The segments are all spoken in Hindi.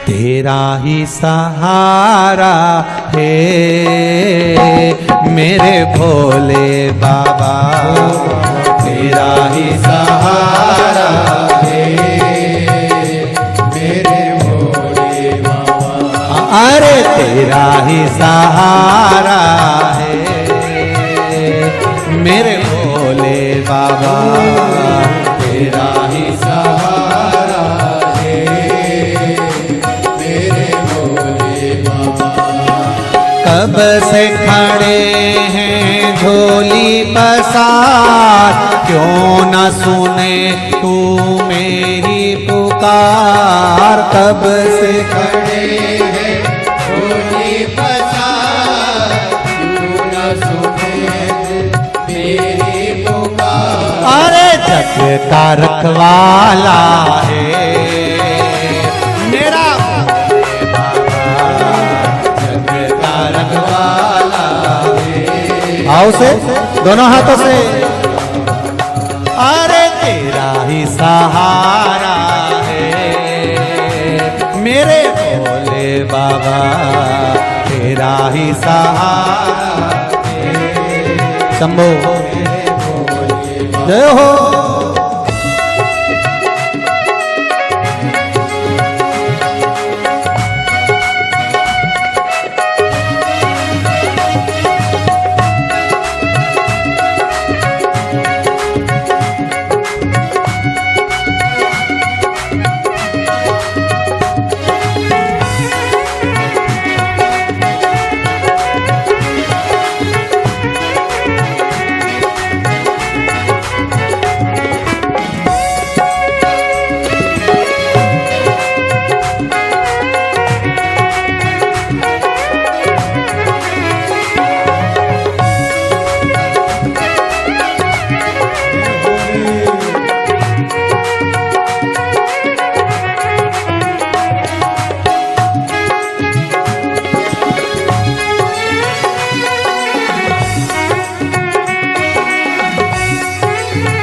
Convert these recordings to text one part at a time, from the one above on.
तेरा ही सहारा है मेरे भोले बाबा, तेरा ही सहारा है मेरे भोले बाबा। अरे तेरा ही सहारा है मेरे भोले बाबा, तेरा ही सहारा है मेरे भोले बाबा। कब से खड़े हैं झोली पसार, क्यों न सुने तू मेरी पुकार। कब से खड़े हैं झोली पसार, क्यों न सुने मेरी पुकार। अरे जग का रखवाला है मेरा भोले बाबा, जग का रखवाला है। आओ से दोनों हाथों से। अरे तेरा ही सहारा है मेरे भोले बाबा, तेरा ही सहारा है। शंभो जय हो।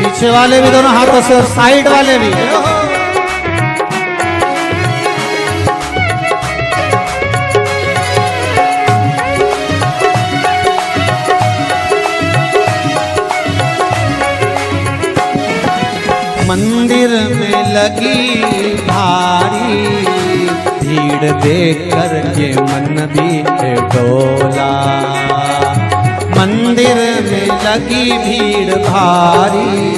पीछे वाले भी दोनों हाथों से और साइड वाले भी। मंदिर में लगी भारी भीड़ देखकर ये मन भी है डोला। मंदिर में लगी भीड़ भारी,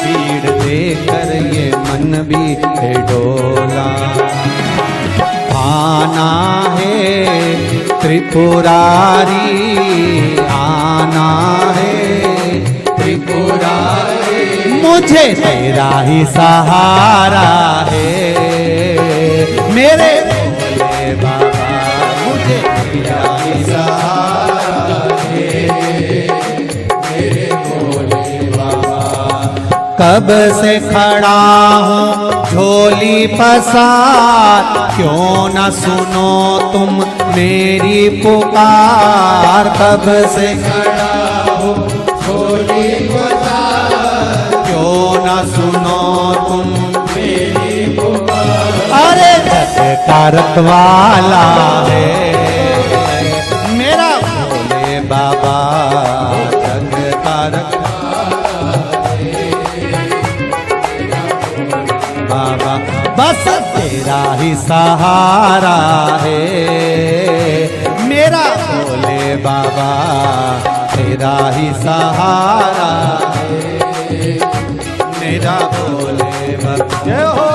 भीड़ देखकर ये मन भी है डोला। आना है त्रिपुरारी, आना है त्रिपुरारी, मुझे तेरा ही सहारा है मेरे भोले बाबा, मुझे तेरा ही सहारा है मेरे भोले बाबा। कब से खड़ा हूँ झोली पसार, क्यों न सुनो तुम मेरी पुकार। कब से खड़ा हूँ झोली पसार, क्यों न सुनो तुम मेरी पुकार। अरे जग का रखवाला है मेरा भोले बाबा, जग का रखवाला है बाबा। बस तेरा ही सहारा है मेरा भोले बाबा, तेरा ही सहारा है मेरा भोले बाबा। जय हो।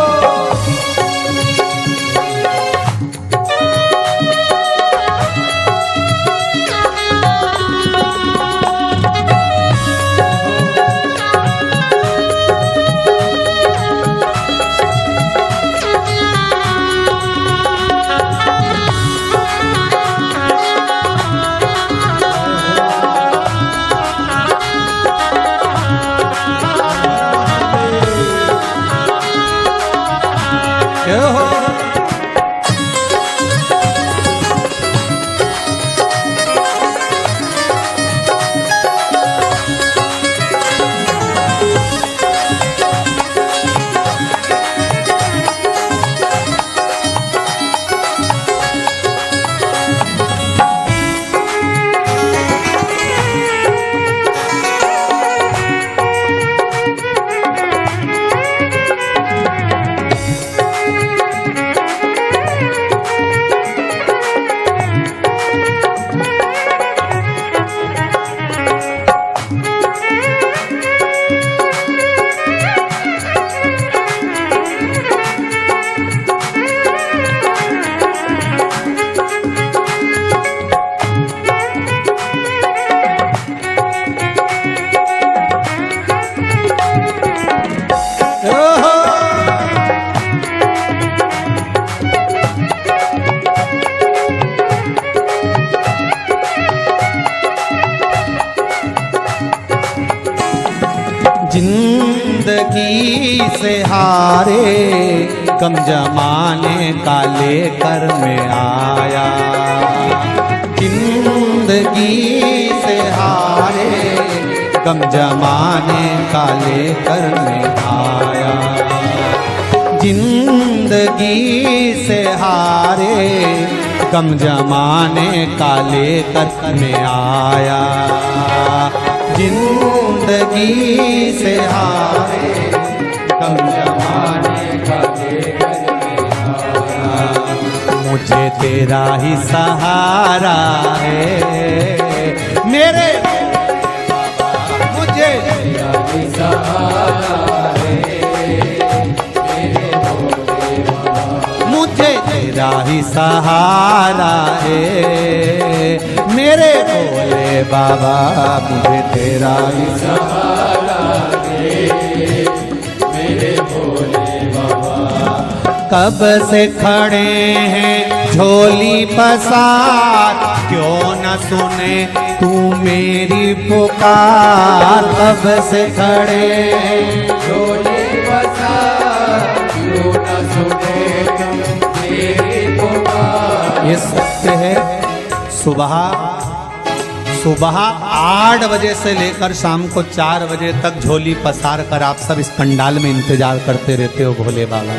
जिंदगी से हारे गम जमाने का लेकर मैं आया। जिंदगी से हारे गम जमाने का लेकर मैं आया। जिंदगी से हारे गम जमाने का लेकर मैं आया। जिंदगी से हारे गम जमाने का लेकर मैं आया। मुझे तेरा ही सहारा है मेरे, मुझे तेरा ही सहारा है मुझे तेरा ही सहारा है मेरे भोले बाबा। मुझे तेरा ही सहारा है मेरे भोले बाबा। कब से खड़े हैं झोली पसार, क्यों न सुने तू मेरी पुकार। कब से खड़े हैं झोली पसार, क्यों न सुने तू मेरी पुकार। ये सत्य है। सुबह 8 बजे से लेकर शाम को 4 बजे तक झोली पसार कर आप सब इस पंडाल में इंतजार करते रहते हो भोले बाबा।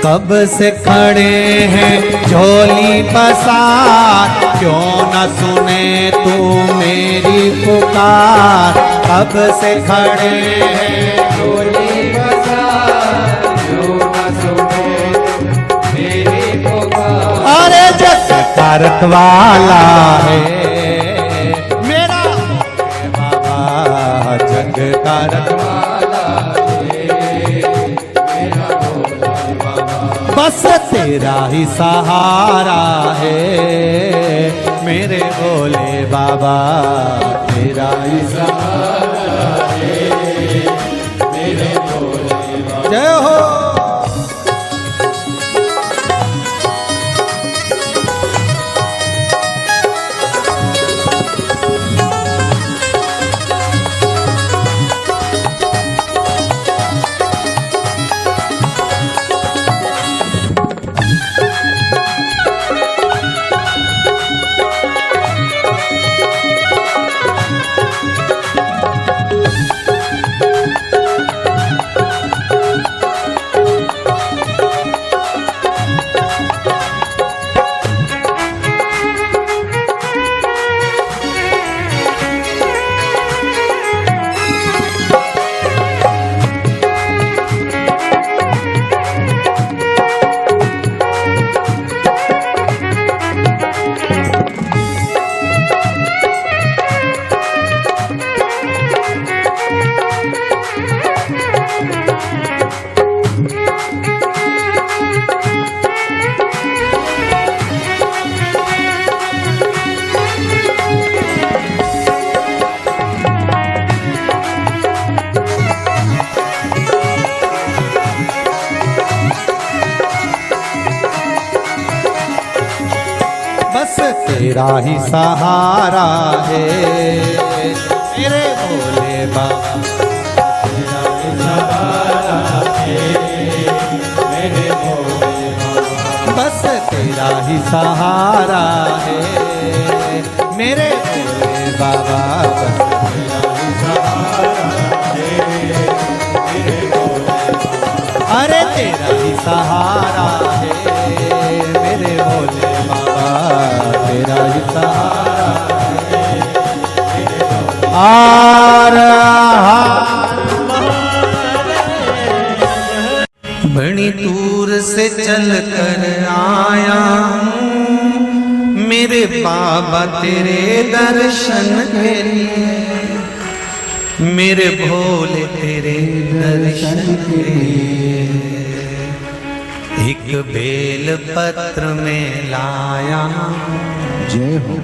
कब से खड़े हैं झोली पसार, क्यों न सुने तू मेरी पुकार। कब से खड़े हैं झोली पसार, क्यों न सुने तू मेरी पुकार। अरे जग कारक वाला है मेरा बाबा, जग कारक वाला बस तेरा ही सहारा है मेरे भोले बाबा। तेरा ही सहारा है मेरे भोले बाबा। जय हो। तेरा ही सहारा है मेरे भोले बाबा। तेरा ही सहारा है मेरे भोले बाबा। बस तेरा ही सहारा है मेरे भोले बाबा। तेरा ही सहारा है मेरे भोले बाबा। अरे तेरा ही सहारा है मेरे भोले बाबा। तेरा ही सहारा बड़ी दूर से चल कर आया मेरे बाबा तेरे दर्शन के लिए। मेरे भोले तेरे दर्शन के लिए एक बेल पत्र में लाया। जय हो।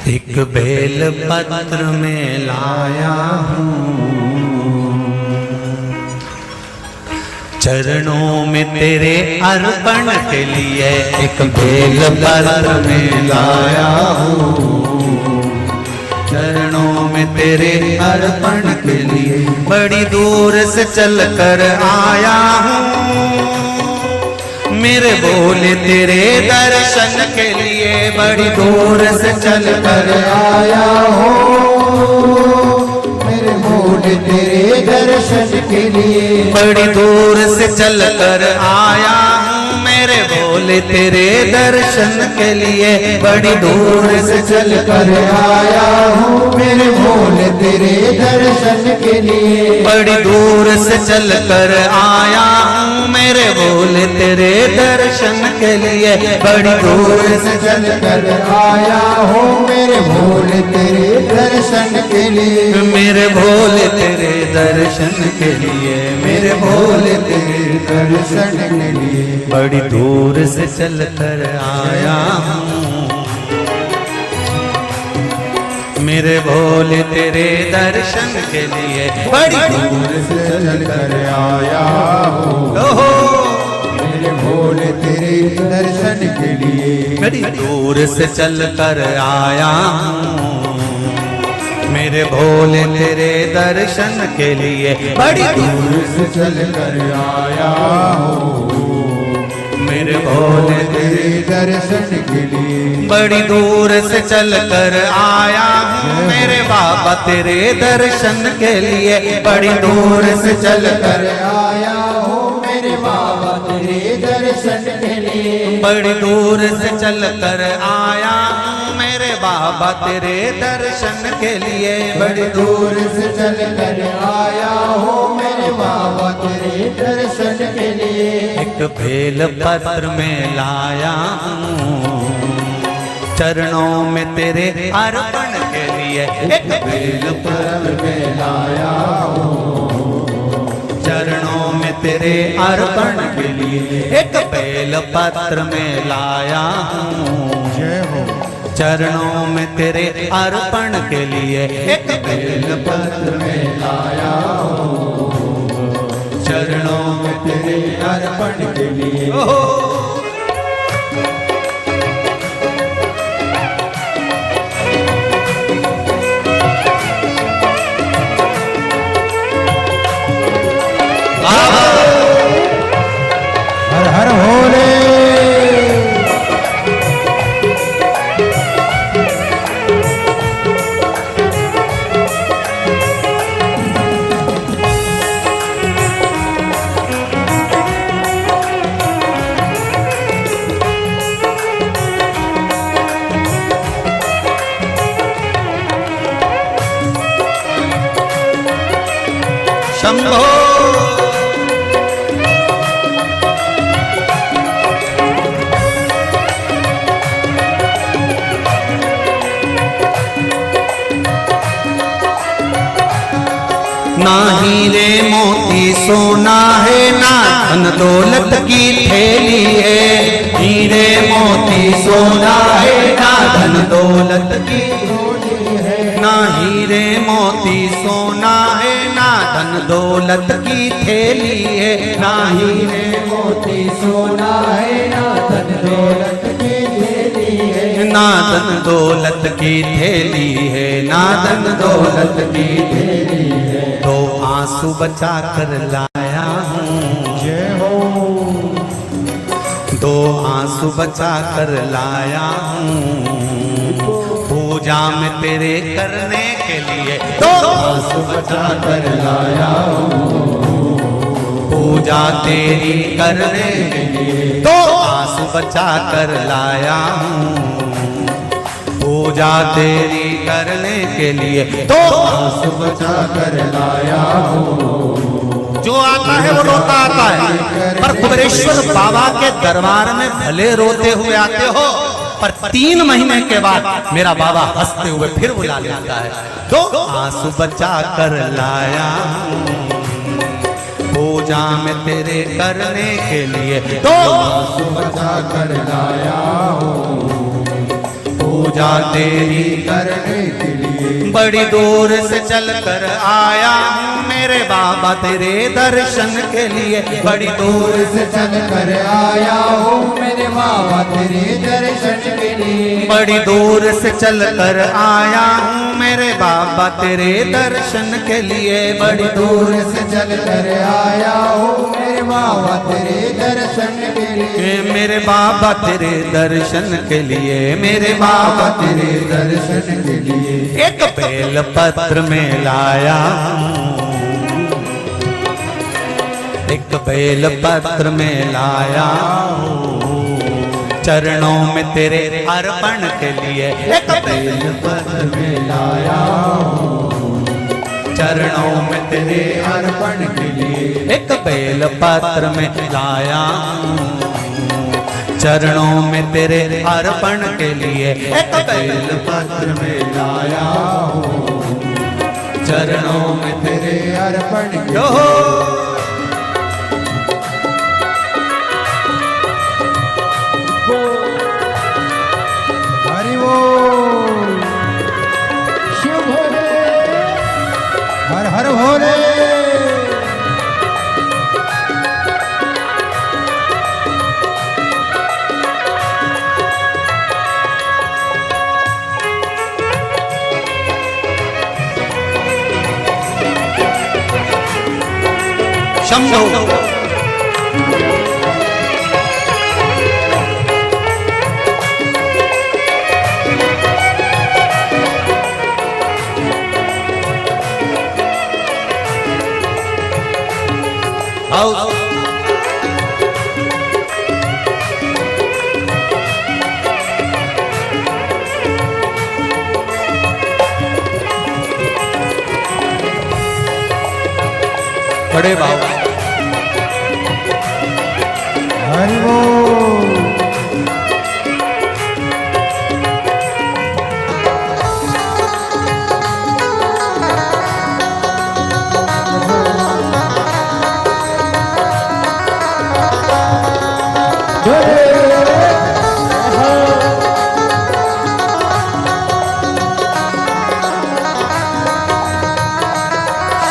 एक बेल पत्र में लाया हूँ, चरणों में तेरे अर्पण के लिए एक बेल पत्र में लाया हूँ। चरणों में में तेरे अर्पण के लिए बड़ी दूर से चल कर आया हूँ, मेरे भोले तेरे दर्शन के लिए बड़ी दूर से चल कर आया हूँ, मेरे भोले तेरे दर्शन के लिए बड़ी दूर से चल कर आया हूँ, मेरे भोले तेरे दर्शन के लिए बड़ी दूर से चल कर आया हूँ, मेरे भोले तेरे दर्शन के लिए बड़ी दूर से चल कर आया हूँ, मेरे भोले तेरे दर्शन के लिए बड़ी दूर से चल कर आया हूँ, मेरे भोले तेरे दर्शन के लिए मेरे भोले तेरे दर्शन के लिए मेरे भोले तेरे दर्शन के लिए बड़ी दूर से चल कर आया हूँ, मेरे भोले तेरे दर्शन के लिए बड़ी दूर से चल कर आया हूँ, मेरे भोले तेरे दर्शन के लिए बड़ी दूर से चल कर आया हूँ, मेरे भोले तेरे दर्शन के लिए बड़ी दूर से चल कर आया हूँ, मेरे भोले तेरे दर्शन के लिए बड़ी दूर से चल कर आया हूँ, मेरे बाबा तेरे दर्शन के लिए बड़ी दूर से चल कर आया हूँ, मेरे बाबा तेरे दर्शन के लिए बड़ी दूर से चल कर आया हूँ, मेरे बाबा तेरे दर्शन के लिए बड़ी दूर से चल कर आया हूँ, मेरे बाबा तेरे दर्शन के लिए एक बेल पत्र में लाया हूँ, चरणों में तेरे अर्पण के लिए एक बेल पत्र में लाया हूँ, चरणों में तेरे अर्पण के लिए एक बेल पत्र में लाया हूँ, जय हो चरणों में तेरे अर्पण के लिए एक बेल पत्र में लाया हूँ, चरणों में तेरे अर्पण के लिए हर हर भोले शंभो ना हीरे मोती सोना है, ना धन दौलत की थैली है, हीरे मोती सोना है, ना धन दौलत की ना हीरे मोती सोना है, ना धन दौलत की थैली है, ना हीरे मोती सोना है, ना धन दौलत की थैली है, ना धन दौलत की थैली है, ना धन दौलत की थैली है, तो आंसू बचा कर लाया हूँ, जय हो दो आंसू बचा कर लाया हूँ, पूजा में तेरे करने के लिए दो आंसू बचा कर लाया हूँ, पूजा तेरी करने के लिए दो आंसू बचा कर लाया हूँ, पूजा तेरी करने के लिए दो आंसू बचा कर लाया हूँ, जो आता है वो रोता आता है, पर कुबेरेश्वर बाबा के दरबार में भले रोते हुए आते हो, पर 3 महीने के बाद मेरा बाबा हंसते हुए फिर बुला लेता है, दो आंसू बचा कर लाया हूँ, पूजा में तेरे करने के लिए दो आंसू बचा कर लाया हूँ, पूजा तेरी करने के लिए बड़ी दूर से चल कर आया हूँ मेरे बाबा तेरे दर्शन के लिए। बड़ी दूर से चल कर आया हूँ मेरे बाबा तेरे दर्शन के लिए। बड़ी दूर से चल कर आया हूँ मेरे बाबा तेरे दर्शन के लिए। बड़ी दूर से चल कर आया हूँ मेरे बाबा तेरे दर्शन के लिए। मेरे बाबा तेरे दर्शन के लिए, मेरे बाबा तेरे दर्शन के लिए। एक बेल पत्र में लाया, एक बेल पत्र में लाया चरणों में तेरे अर्पण के लिए। एक बेल पत्र में लाया चरणों में तेरे अर्पण के लिए। एक बेल पत्र में लाया चरणों में तेरे अर्पण के लिए। एक बेल पत्र में लाया चरणों में तेरे अर्पण के लिए। हरि बोल शिव भोले, हर हर भोले। शंभो बड़े बाबा हरि बोल।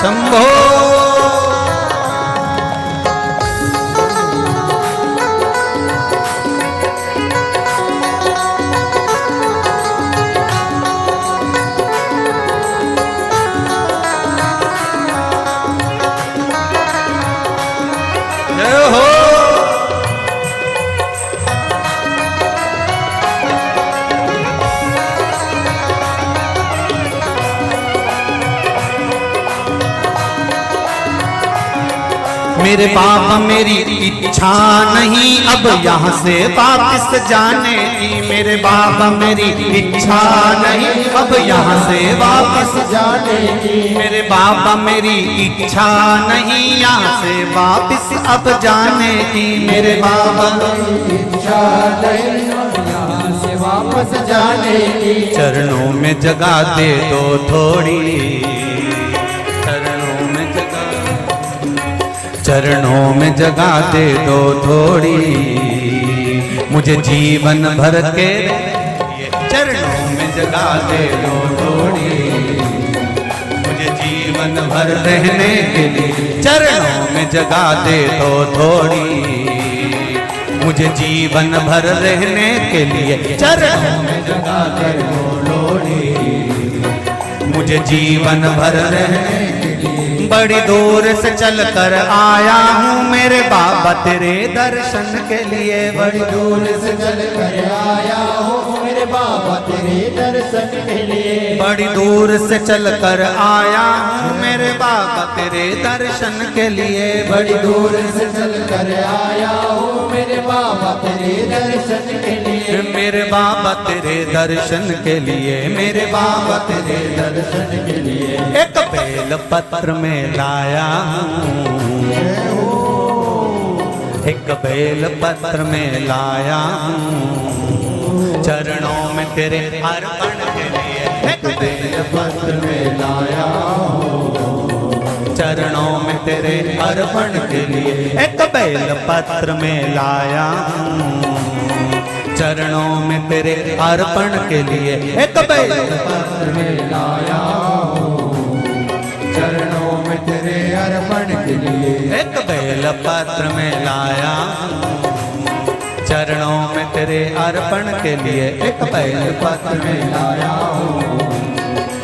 शंभो मेरे बाबा मेरी इच्छा नहीं अब यहाँ से वापस जाने की। मेरे बाबा मेरी इच्छा नहीं अब यहाँ से वापस जाने की। मेरे बाबा मेरी इच्छा नहीं यहाँ से वापस अब जाने की। मेरे बाबा इच्छा नहीं यहाँ से वापस जाने की। चरणों में जगह दे दो थोड़ी, चरणों में जगह दे दो थोड़ी, मुझे जीवन भर के चरणों में जगह दे दो थोड़ी, मुझे जीवन भर रहने के लिए चरणों में जगह दे दो थोड़ी, मुझे जीवन भर रहने के लिए चरणों में जगह दे दो थोड़ी, मुझे जीवन भर रहने के लिए। बड़ी दूर से चल कर आया हूँ मेरे बाबा तेरे दर्शन के लिए। बड़ी दूर से चल कर आया हूँ मेरे बाबा तेरे दर्शन के लिए। बड़ी दूर से चल कर आया हूँ मेरे बाबा तेरे दर्शन के लिए। बड़ी दूर से चल कर आया हूँ मेरे बाबा तेरे दर्शन के लिए। मेरे बाबा तेरे दर्शन के लिए, मेरे बाबा तेरे दर्शन के लिए। एक बेल पत्र में लाया हूँ, एक बेल पत्र में लाया हूँ चरणों में तेरे अर्पण के लिए। एक बेल पत्र में लाया हूँ चरणों में तेरे अर्पण के लिए। एक बेल पत्र में लाया हूँ चरणों में तेरे अर्पण के लिए एक बेल पत्र में लाया हूँ, चरणों में तेरे अर्पण के लिए एक बेल पत्र में लाया हूँ, चरणों में तेरे अर्पण के लिए एक बेल पत्र में लाया हूँ,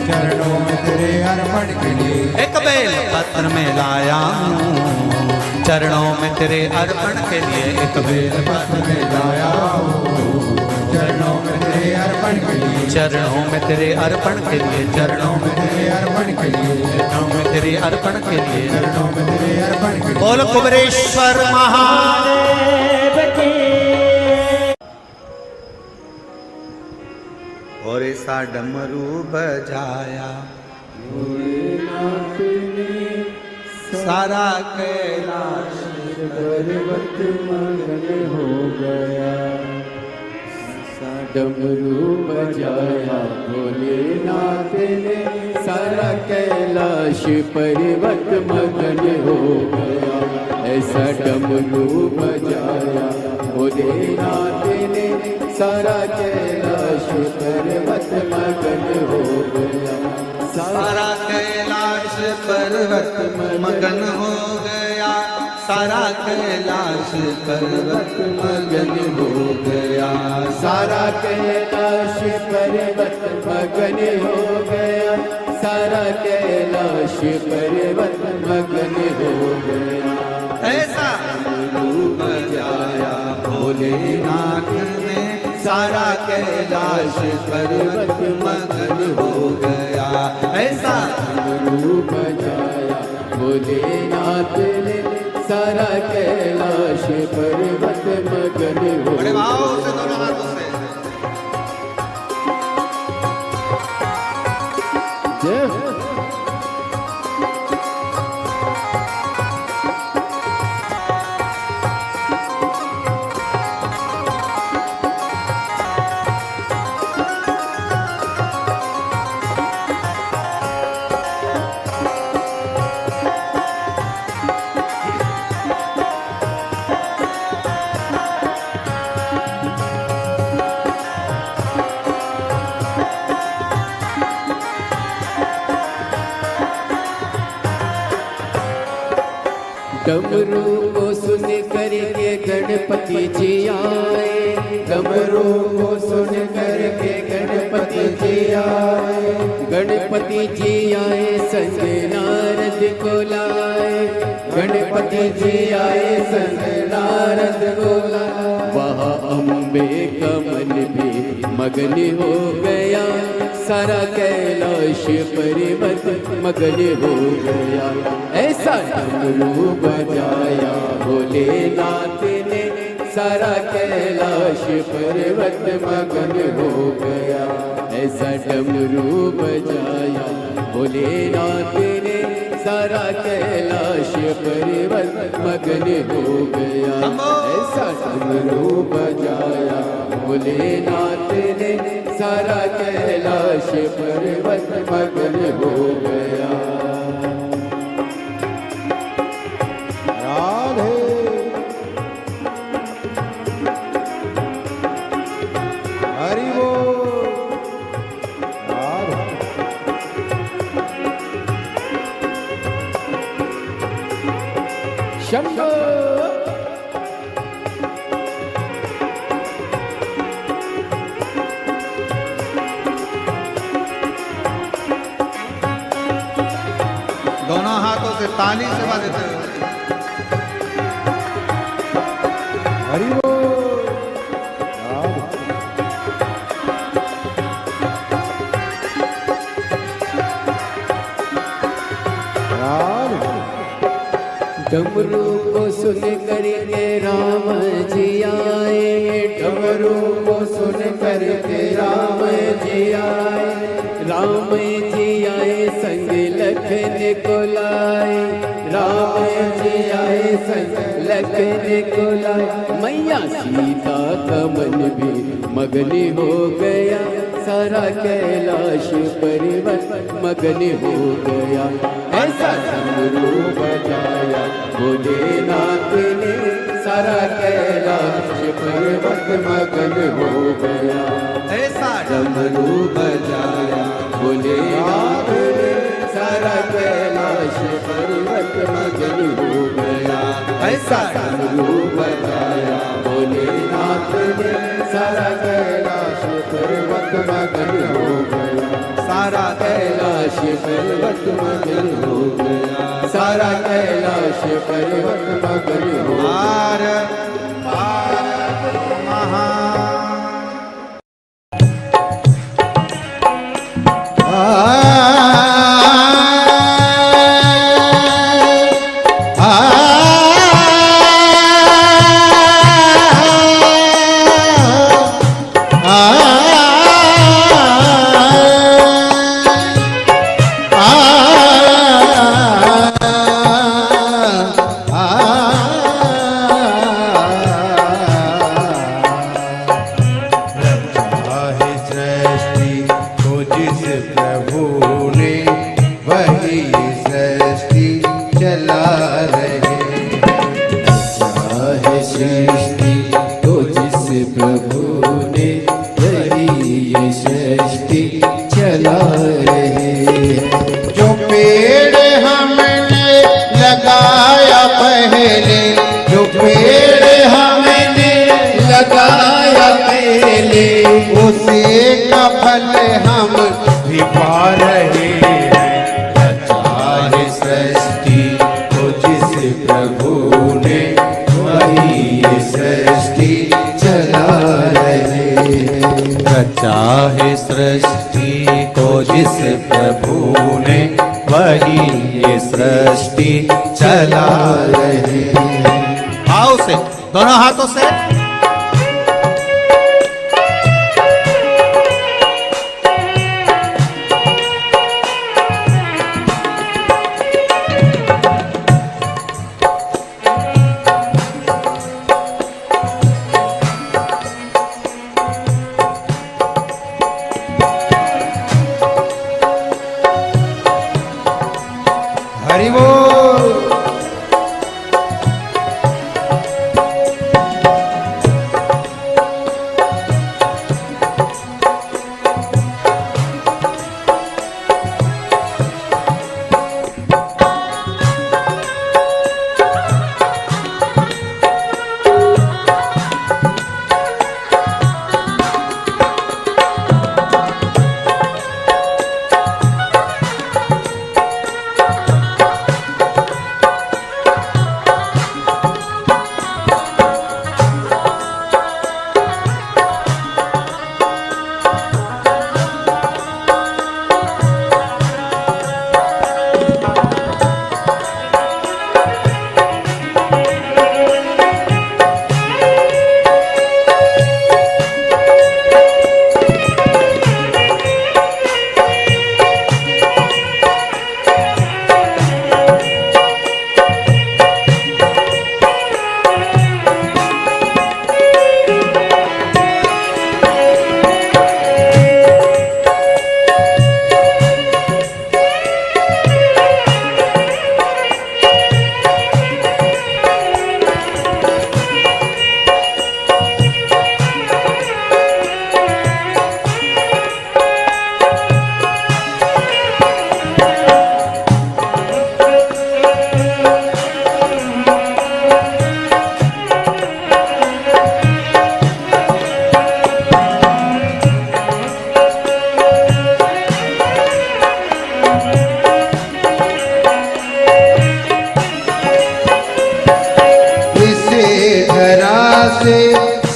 चरणों में तेरे अर्पण के लिए एक बेल पत्र में लाया हूँ, चरणों में तेरे अर्पण के लिए एक बेल पत्र में लाया हूँ, चरणों में तेरे अर्पण के लिए चरणों में तेरे अर्पण के लिए चरणों में तेरे अर्पण के लिए चरणों में तेरे अर्पण के लिए चरणों में तेरे अर्पण के लिए बोल कुबेरेश्वर महादेव की। और ऐसा डमरू बजाया सारा कैलाश पर्वत मगन हो गया, डमरू बजाया भोलेनाथ ने, सारा कैलाश पर्वत मगन हो गया। ऐसा डमरू बजाया भोलेनाथ ने, सारा कैलाश पर्वत मगन हो गया, सारा कैलाश पर्वत मगन हो गया, सारा कैलाश पर्वत मगन हो गया, सारा कैलाश पर्वत मगन हो गया, सारा कैलाश पर्वत मगन हो गया। ऐसा डमरू बजाया भोलेनाथ ने, सारा कैलाश पर्वत मगन हो गया, ऐसा डमरू बजाया भोलेनाथ ने, सारा कैलाश पर्वत मगन हो बड़े भाव से दोनों हाथों से जय हो। डमरू को सुन करके गणपति जी आए, डमरू को सुन करके गणपति जी आए, गणपति जी आए संग नारद को लाए, गणपति जी आए संग नारद को लाए। वहाँ अम्बे का मन भी मगन हो गया, सारा कैलाश पर्वत मगन हो गया। ऐसा डमरू बजाया भोलेनाथ ने, सारा कैलाश पर्वत मगन हो गया। ऐसा डमरू बजाया भोलेनाथ ने, सारा कैलाश पर्वत मगन हो गया। ऐसा डमरू बजाया भोलेनाथ ने, सारा कैलाश पर्वत मगन हो गया। राधे हरि बोल राधे शंभो दोनों हाथों से ताली से बजाते हुए हरि बोल राधे राधे डमरू को सुन करके राम जी आए, डमरू को सुन करके राम जी आए, राम जी आए संग लखन को लाए, राम जी आए संग लखन को लाए। मैया सीता का मन भी मगन हो गया, सारा कैलाश पर्वत मगन हो गया। ऐसा डमरू बजाया भोलेनाथ ने, सारा कैलाश पर्वत मगन हो गया। ऐसा डमरू बजाया भोलेनाथ ने, सारा कैलाश पर्वत मगन हो गया। ऐसा डमरू बजाया भोलेनाथ ने, सारा कैलाश पर्वत मगन हो गया। सारा कैलाश पर्वत मगन हो गया। सारा कैलाश पर्वत मगन हो गया। चाहे सृष्टि को जिस प्रभु ने, वही ये सृष्टि चला रहे हैं। आओ से दोनों हाथों से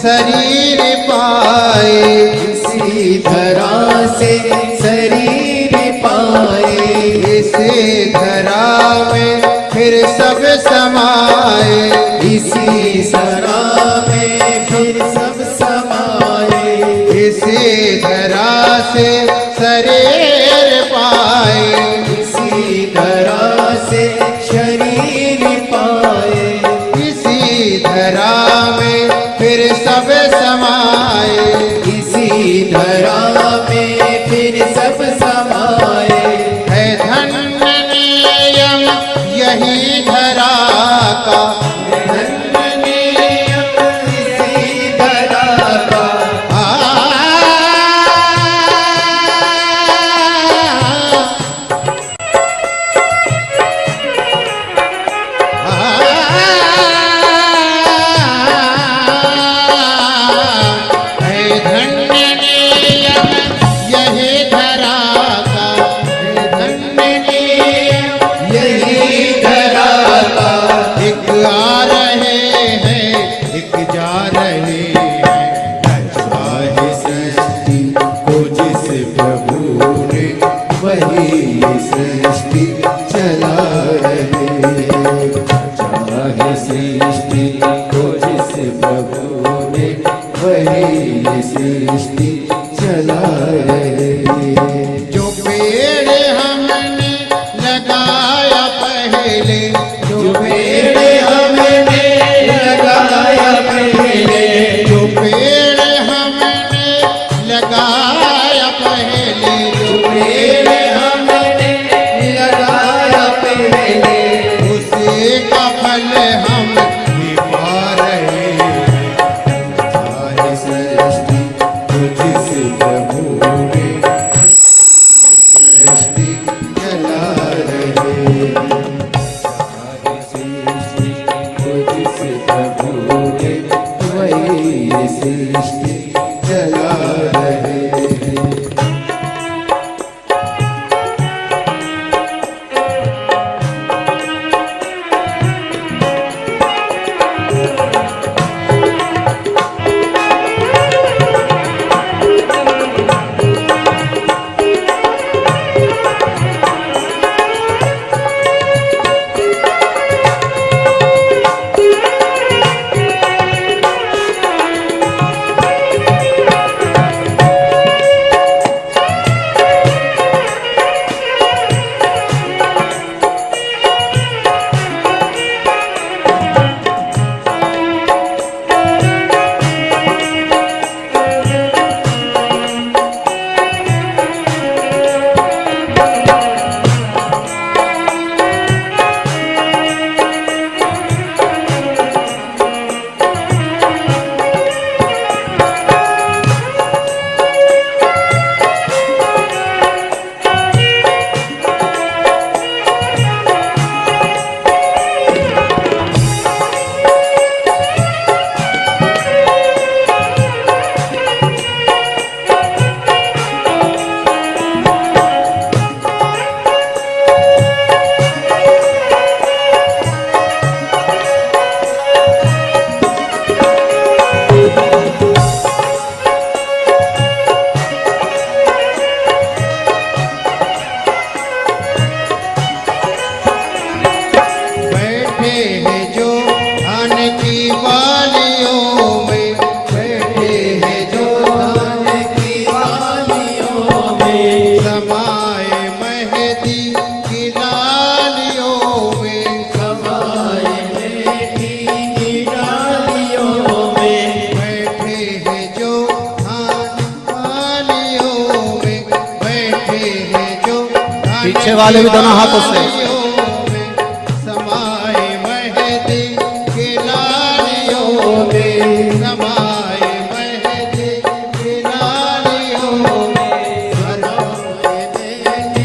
शरीर पाए, इसी धरा से शरीर पाए, इसे धरा में फिर सब समाए, इसी धरा में फिर सब समाए, इसी धरा से शरीर पाए, इसी धरा से शरीर पाए, इसी धरा में फिर सब समाए, इसी धरा में फिर सब समाए। है धन्य नियम यही धरा का, धन्य नियम इसी सृष्टि को जिस प्रभु ने वही ये सृष्टि चला रहे। जो पेड़ हमने लगाया पहले, जो पेड़ हमने लगाया पहले, जो पेड़ हमने लगाया पहले, जो पेड़ हमने लगाया पहले, उसी का फल हम भी पा रहे हैं। सारी सृष्टि को जिस प्रभु ने सृष्टि चला रहे। सारी सृष्टि को जिस प्रभु ने वही ये सृष्टि चला रहे। पीछे वाले भी दोनों हाथों से समाए महदी के लालियों में, समाए महदी के लालियों में, समाए महदी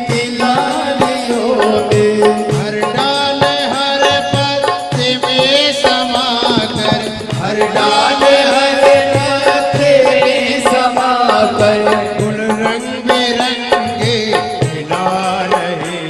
के लालियों में, हर डाल हर पत्ते में समाकर, हर डाल हर पत्ते में समाकर, गुल रंग बिरंगे खिला रहे।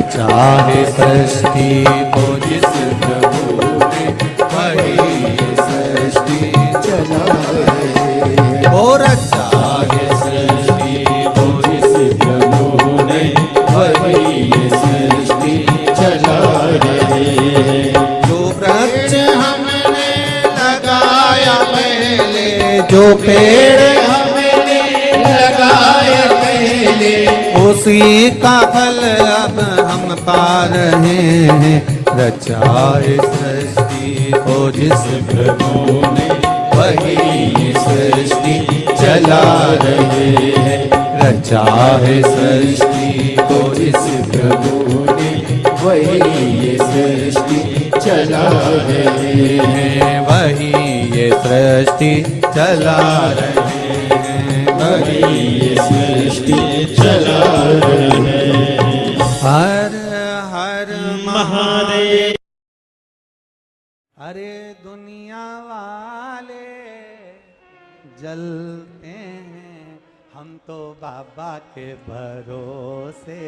चाहे सृष्टि को जिस प्रभु ने वही ये सृष्टि चला रहे। और चाहे सृष्टि को जिस प्रभु ने वही ये सृष्टि चला रहे। जो वृक्ष हमने लगाया पहले, जो पेड़ हमने लगाया पहले, उसी का फल अब हम पा रहे हैं। रचाए सृष्टि को जिस प्रभु ने वही सृष्टि चला रहे हैं। रचाए सृष्टि को जिस प्रभु ने वही सृष्टि चला रहे हैं। वही ये सृष्टि चला रहे हैं, वही सृष्टि चला रहे हैं। हर हर महादेव। अरे दुनिया वाले जलते हैं, हम तो बाबा के भरोसे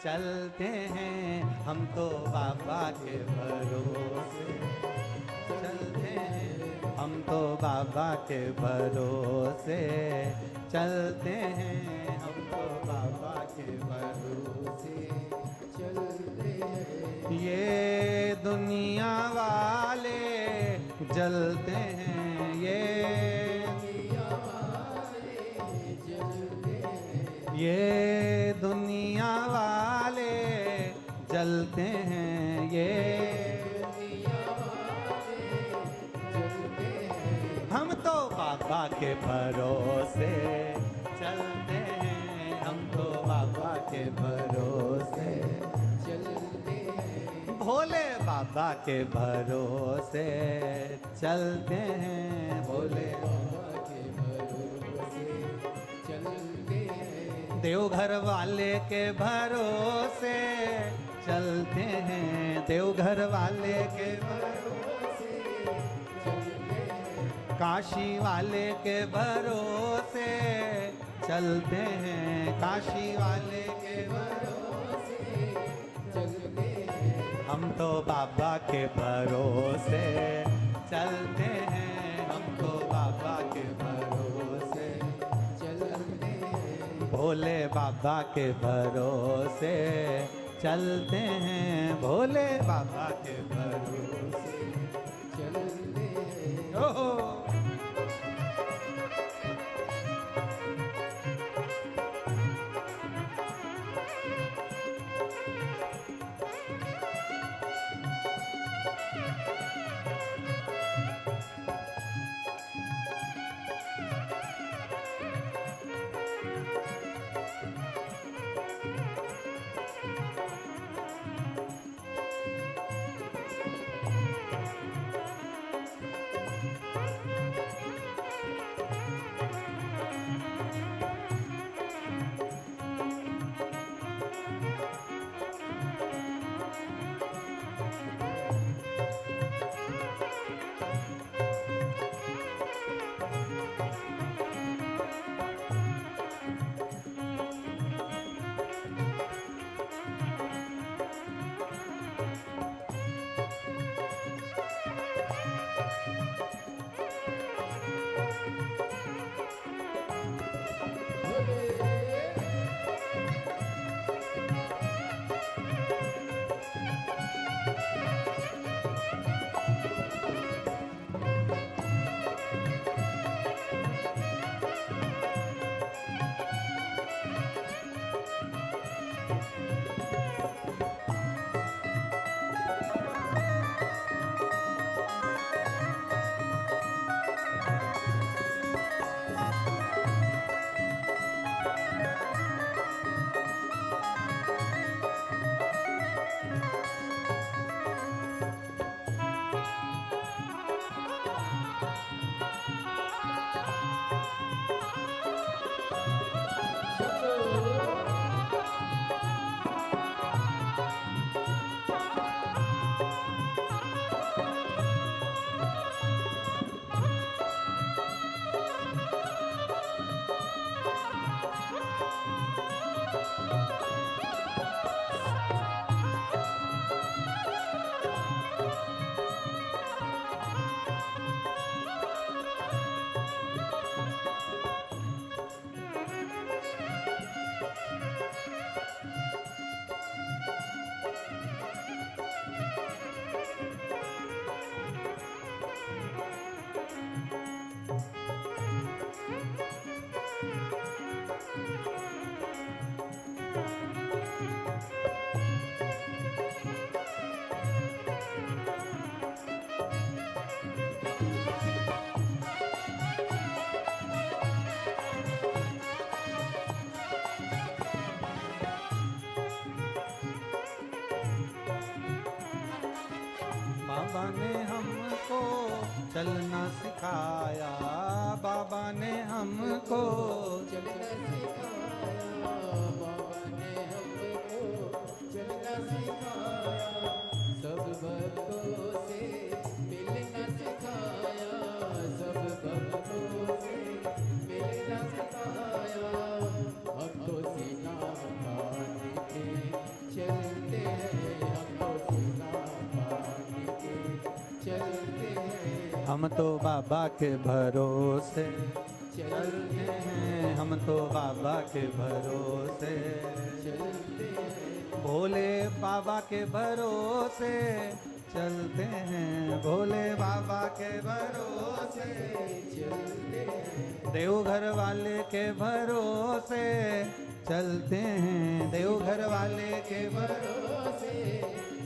चलते हैं, हम तो बाबा के भरोसे चलते हैं, हम तो बाबा के भरोसे चलते हैं, हम तो बाबा के भरोसे चलते हैं ये दुनिया वाले जलते हैं, ये दुनिया वाले जलते हैं ये दुनिया वाले जलते हैं, ये दुनिया वाले जलते हैं हम तो बाबा के भरोसे चलते हैं, हम तो बाबा के भरोसे चलते हैं भोले बाबा के भरोसे चलते हैं, भोले बाबा के भरोसे चलते हैं देवघर वाले के भरोसे चलते हैं, देवघर वाले के भरोसे चलते हैं काशी वाले के भरोसे चलते हैं, काशी वाले के भरोसे चलते हैं हम तो बाबा के भरोसे चलते हैं, हम तो बाबा के भरोसे चलते हैं भोले बाबा के भरोसे चलते हैं, भोले बाबा के भरोसे चलते हैं ओहो बाबा ने हमको चलना सिखाया, बाबा ने हमको चलना सिखाया बाबा ने हमको चलना सिखाया सब भक्तों से मिलना सिखाया सब भक्तों से मिलना सिखाया हम तो सीना पानी के चलते हैं हम तो सीना पानी के चलते हैं हम तो बाबा के भरोसे चलते हैं, हम तो बाबा के भरोसे चलते हैं भोले बाबा के भरोसे चलते हैं, भोले बाबा के भरोसे चलते हैं, देवघर वाले के भरोसे चलते हैं, देवघर वाले के भरोसे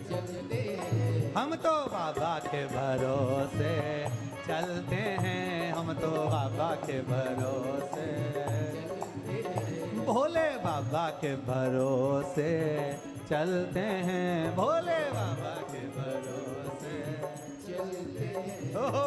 चलते हैं, हम तो बाबा के भरोसे चलते हैं, हम तो बाबा के भरोसे, भोले बाबा के भरोसे चलते हैं, भोले बाबा के भरोसे चलते हैं। ओहो।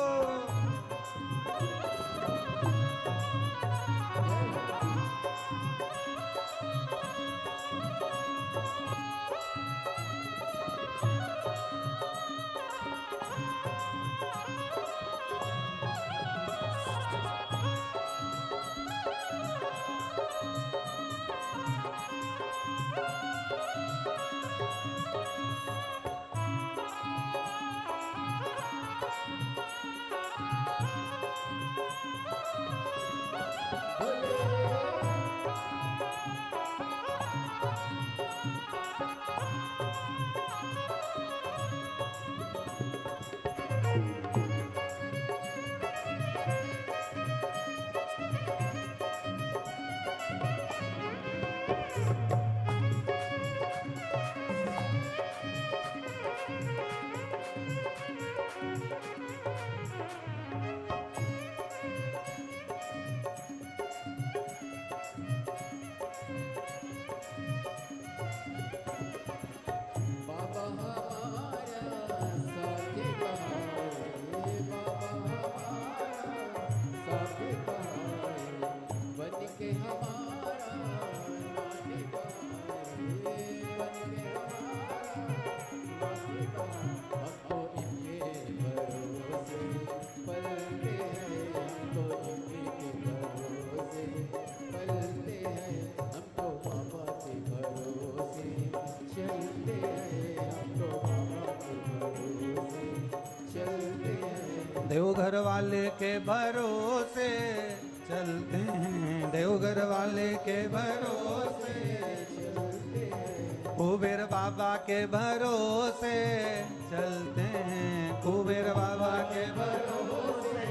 बाबा हमारा साथ बहाए, बाबा हमारा साथ बहाए, बन के हमारा नाथ बहाए, बन के हमारा नाथ बहाए। हम तो इनके भरोसे पलते हैं, हम तो इनके भरोसे पलते हैं, हम तो बाबा के भरोसे चलते हैं, हम तो बाबा के भरोसे चलते हैं, देवघर वाले के भरोसे चलते हैं, देवघर वाले के भरोसे चलते हैं, कुबेर बाबा के भरोसे चलते हैं, कुबेर बाबा के भरोसे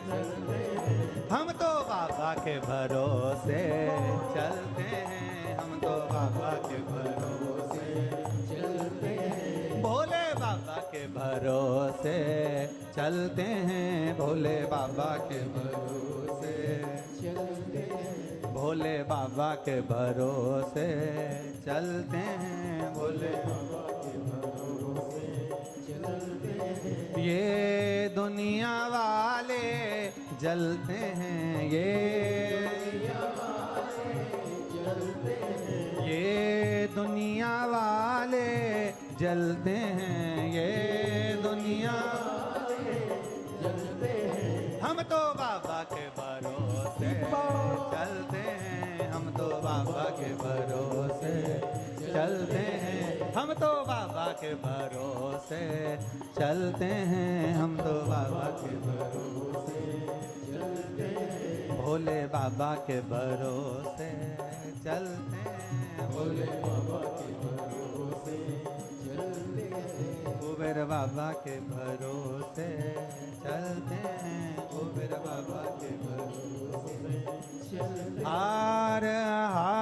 चलते हैं, हम तो बाबा के भरोसे चलते हैं, हम तो बाबा के भरोसे चलते हैं, भोले बाबा के भरोसे चलते हैं, भोले बाबा के भरोसे चलते हैं, भोले बाबा के भरोसे चलते हैं, भोले बाबा के भरोसे चलते हैं, ये दुनिया वाले जलते हैं, ये चलते हैं, ये दुनिया वाले जलते हैं, ये दुनिया चलते हैं, हम तो बाबा के भरोसे चलते हैं, हम तो बाबा के भरोसे चलते हैं, हम तो बाबा के भरोसे चलते हैं, हम तो बाबा के भरोसे चलते हैं, भोले बाबा के भरोसे चलते हैं, भोले बाबा के भरोसे चलते हैं, कुबेर बाबा के भरोसे चलते हैं, कुबेर बाबा के भरोसे चलते हैं। हार हार